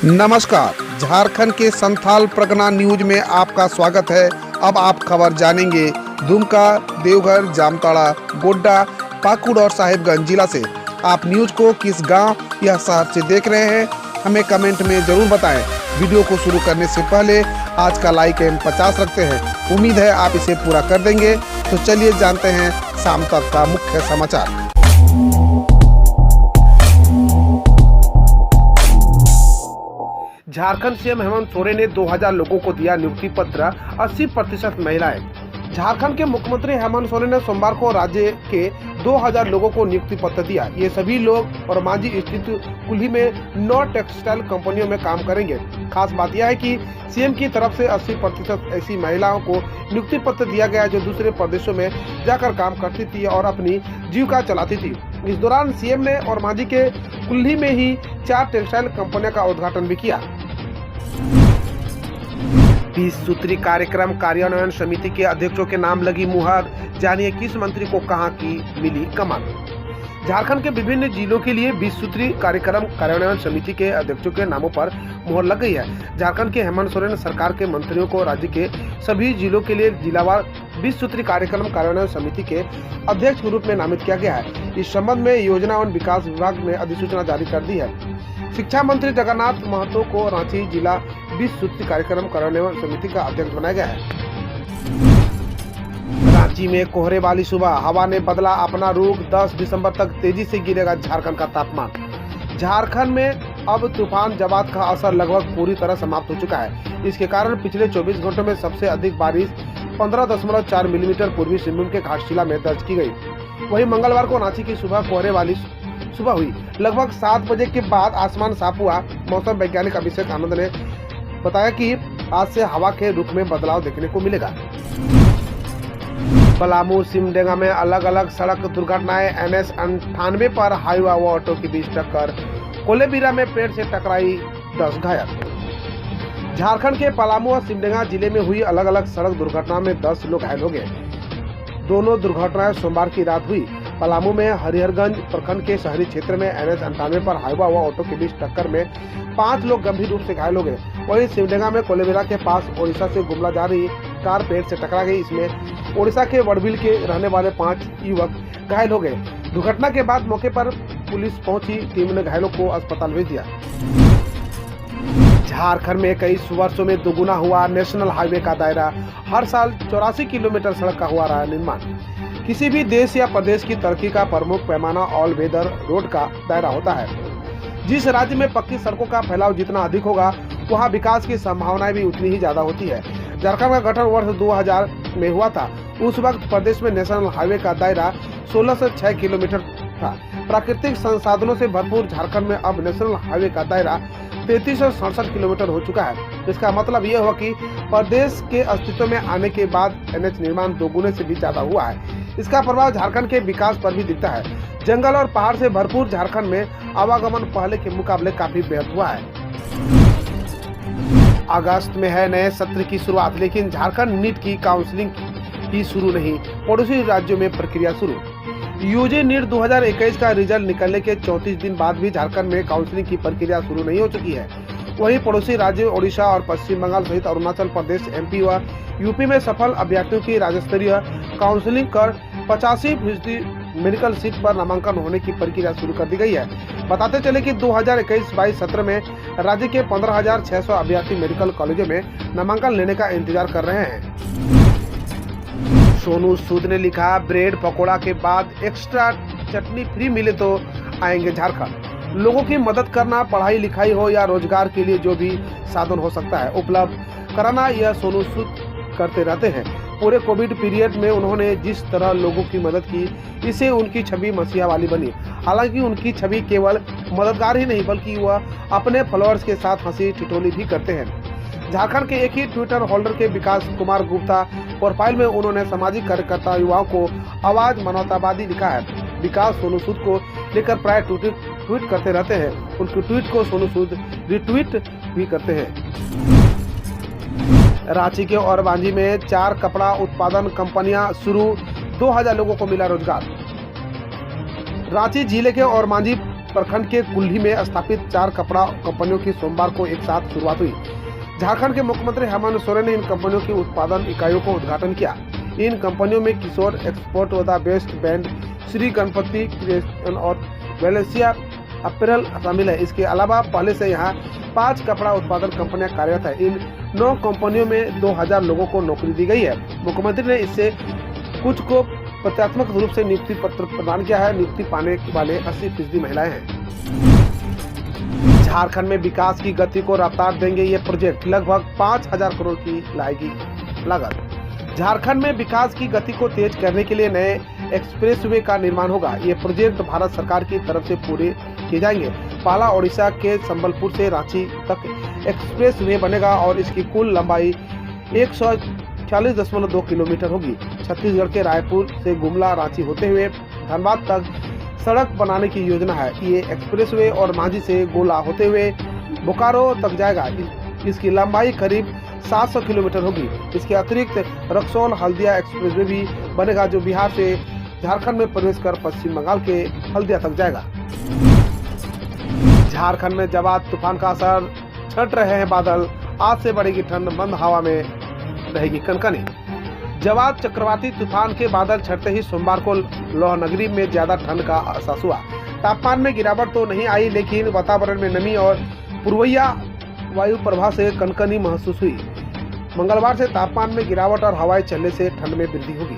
नमस्कार, झारखंड के संथाल परगना न्यूज में आपका स्वागत है। अब आप खबर जानेंगे दुमका, देवघर, जामताड़ा, गोड्डा, पाकुड़ और साहिबगंज जिला से। आप न्यूज को किस गांव या शहर से देख रहे हैं, हमें कमेंट में जरूर बताएं। वीडियो को शुरू करने से पहले आज का लाइक एम 50 रखते हैं। उम्मीद है आप इसे पूरा कर देंगे। तो चलिए जानते हैं शाम तक का मुख्य समाचार। झारखंड सीएम हेमंत सोरेन ने 2000 लोगों को दिया नियुक्ति पत्र, 80% महिलाएं। झारखंड के मुख्यमंत्री हेमंत सोरेन ने सोमवार को राज्य के 2000 लोगों को नियुक्ति पत्र दिया। ये सभी लोग औरमांझी स्थित कुल्ही में 9 टेक्सटाइल कंपनियों में काम करेंगे। खास बात यह है कि सीएम की तरफ से 80% ऐसी महिलाओं को नियुक्ति पत्र दिया गया जो दूसरे प्रदेशों में जाकर काम करती थी और अपनी जीविका चलाती थी। इस दौरान सीएम ने औरमांझी के कुल्ही में ही 4 टेक्सटाइल कंपनियों का उद्घाटन भी किया। 20 सूत्री कार्यक्रम कार्यान्वयन समिति के अध्यक्षों के नाम लगी मुहर, जानिए किस मंत्री को कहां की मिली कमान। झारखंड के विभिन्न जिलों के लिए 20 सूत्री कार्यक्रम कार्यान्वयन समिति के अध्यक्षों के नामों पर मुहर लग गई है। झारखंड के हेमंत सोरेन सरकार के मंत्रियों को राज्य के सभी जिलों के लिए जिलावार 20 सूत्री कार्यक्रम कार्यान्वयन समिति के अध्यक्ष के रूप में नामित किया गया है। इस संबंध में योजना एवं विकास विभाग ने अधिसूचना जारी कर दी है। शिक्षा मंत्री जगन्नाथ महतो को रांची जिला 20 सूत्री कार्यक्रम कार्यान्वयन समिति का अध्यक्ष बनाया गया है। रांची में कोहरे वाली सुबह, हवा ने बदला अपना रुख। 10 दिसंबर तक तेजी से गिरेगा झारखंड का तापमान। झारखंड में अब तूफान जवाद का असर लगभग पूरी तरह समाप्त हो चुका है। इसके कारण पिछले 24 घंटों में सबसे अधिक बारिश 15.4 मिलीमीटर पूर्वी सिंहभूम के घाटशिला में दर्ज की गई। वहीं मंगलवार को रांची की सुबह कोहरे वाली सुबह हुई। लगभग 7 बजे के बाद आसमान साफ हुआ। मौसम वैज्ञानिक अभिषेक आनंद ने बताया कि आज से हवा के रुख में बदलाव देखने को मिलेगा। पलामू सिमडेगा में अलग अलग सड़क दुर्घटनाएं। NH 98 पर हाईवा व ऑटो के बीच टक्कर। कोलेबिरा में पेड़ से टकराई, 10 घायल। झारखंड के पलामू और सिमडेगा जिले में हुई अलग अलग सड़क दुर्घटना में 10 लोग घायल हो गए। दोनों दुर्घटनाएं सोमवार की रात हुई। पलामू में हरिहरगंज प्रखंड के शहरी क्षेत्र में NH 98 पर हाईवा व ऑटो के बीच टक्कर में 5 लोग गंभीर रूप से घायल हो गए। वहीं सिमडेगा में कोलेबिरा के पास ओडिशा से गुमला जा रही कार पेड़ से टकरा गई। इसमें ओडिशा के वडबिल के रहने वाले 5 युवक घायल हो गए। दुर्घटना के बाद मौके पर पुलिस पहुंची। टीम ने घायलों को अस्पताल भेज दिया। झारखंड में कई वर्षों में दोगुना हुआ नेशनल हाईवे का दायरा। हर साल 84 किलोमीटर सड़क का हुआ रहा निर्माण। किसी भी देश या प्रदेश की तरक्की का प्रमुख पैमाना ऑल वेदर रोड का दायरा होता है। जिस राज्य में पक्की सड़कों का फैलाव जितना अधिक होगा, वहाँ विकास की संभावनाएं भी उतनी ही ज्यादा होती है। झारखंड का गठन वर्ष 2000 में हुआ था। उस वक्त प्रदेश में नेशनल हाईवे का दायरा 16 से 6 किलोमीटर था। प्राकृतिक संसाधनों से भरपूर झारखंड में अब नेशनल हाईवे का दायरा 3367 किलोमीटर हो चुका है। इसका मतलब यह हुआ कि प्रदेश के अस्तित्व में आने के बाद NH निर्माण दोगुने से भी ज्यादा हुआ है। इसका प्रभाव झारखंड के विकास पर भी दिखता है। जंगल और पहाड़ से भरपूर झारखंड में आवागमन पहले के मुकाबले काफी बेहतर हुआ है। अगस्त में है नए सत्र की शुरुआत, लेकिन झारखंड नीट की काउंसलिंग ही शुरू नहीं, पड़ोसी राज्यों में प्रक्रिया शुरू। यूजी नीट 2021 का रिजल्ट निकलने के 34 दिन बाद भी झारखंड में काउंसलिंग की प्रक्रिया शुरू नहीं हो चुकी है। वहीं पड़ोसी राज्य ओडिशा और पश्चिम बंगाल सहित अरुणाचल प्रदेश, MP व यूपी में सफल अभ्यर्थियों की राज्य स्तरीय काउंसलिंग कर 85% मेडिकल सीट पर नामांकन होने की प्रक्रिया शुरू कर दी गई है। बताते चले कि 2021-22 सत्र में राज्य के 15,600 अभ्यर्थी मेडिकल कॉलेजों में नामांकन लेने का इंतजार कर रहे हैं। सोनू सूद ने लिखा, ब्रेड पकोड़ा के बाद एक्स्ट्रा चटनी फ्री मिले तो आएंगे झारखंड। लोगों की मदद करना, पढ़ाई लिखाई हो या रोजगार के लिए जो भी साधन हो सकता है उपलब्ध कराना, यह सोनू सूद करते रहते हैं। पूरे कोविड पीरियड में उन्होंने जिस तरह लोगों की मदद की, इससे उनकी छवि मसीहा वाली बनी। हालांकि उनकी छवि केवल मददगार ही नहीं बल्कि वह अपने फॉलोअर्स के साथ हंसी ठिठोली भी करते हैं। झारखंड के एक ही ट्विटर होल्डर के विकास कुमार गुप्ता प्रोफाइल में उन्होंने सामाजिक कार्यकर्ता युवाओं को आवाज मानवतावादी लिखा है। विकास सोनू सूद को लेकर प्राय ट्वीट करते रहते हैं। उनके ट्वीट को सोनू सूद रिट्वीट भी करते हैं। रांची के औरमांझी में 4 कपड़ा उत्पादन कंपनियां शुरू, 2000 लोगों को मिला रोजगार। रांची जिले के औरमांझी प्रखंड के कुल्ही में स्थापित 4 कपड़ा कंपनियों की सोमवार को एक साथ शुरुआत हुई। झारखंड के मुख्यमंत्री हेमंत सोरेन ने इन कंपनियों की उत्पादन इकाइयों को उद्घाटन किया। इन कंपनियों में किशोर एक्सपोर्ट व best band, Shri Ganpati creation और वेलेसिया अपैरल शामिल है। इसके अलावा पहले से यहाँ 5 कपड़ा उत्पादन कंपनियां कार्यरत है। इन 9 कंपनियों में 2000 लोगों को नौकरी दी गई है। मुख्यमंत्री ने इससे कुछ को प्रत्यात्मक रूप से नियुक्ति पत्र प्रदान किया है। नियुक्ति पाने वाले 80% महिलाएं हैं। झारखंड में विकास की गति को रफ्तार देंगे ये प्रोजेक्ट, लगभग 5000 करोड़ की लाएगी लागत। झारखंड में विकास की गति को तेज करने के लिए नए एक्सप्रेसवे का निर्माण होगा। ये प्रोजेक्ट भारत सरकार की तरफ से पूरे किए जाएंगे। पहला ओडिशा के संबलपुर से रांची तक एक्सप्रेसवे बनेगा और इसकी कुल लंबाई 146.2 किलोमीटर होगी। छत्तीसगढ़ के रायपुर से गुमला रांची होते हुए धनबाद तक सड़क बनाने की योजना है। ये एक्सप्रेसवे और मांझी से गोला होते हुए बोकारो तक जाएगा। इसकी लंबाई करीब 700 किलोमीटर होगी। इसके अतिरिक्त रक्सौल हल्दिया एक्सप्रेसवे भी बनेगा, जो बिहार से झारखंड में प्रवेश कर पश्चिम बंगाल के हल्दिया तक जाएगा। झारखंड में जवाद तूफान का असर, छट रहे हैं बादल। आज से बढ़ेगी ठंड, मंद हवा में रहेगी कनकनी। जवाद चक्रवाती तूफान के बादल छटते ही सोमवार को लौह नगरी में ज्यादा ठंड का एहसास हुआ। तापमान में गिरावट तो नहीं आई, लेकिन वातावरण में नमी और पूर्वइया वायु प्रभाव से कनकनी महसूस हुई। मंगलवार से तापमान में गिरावट और हवाएं चलने से ठंड में वृद्धि होगी।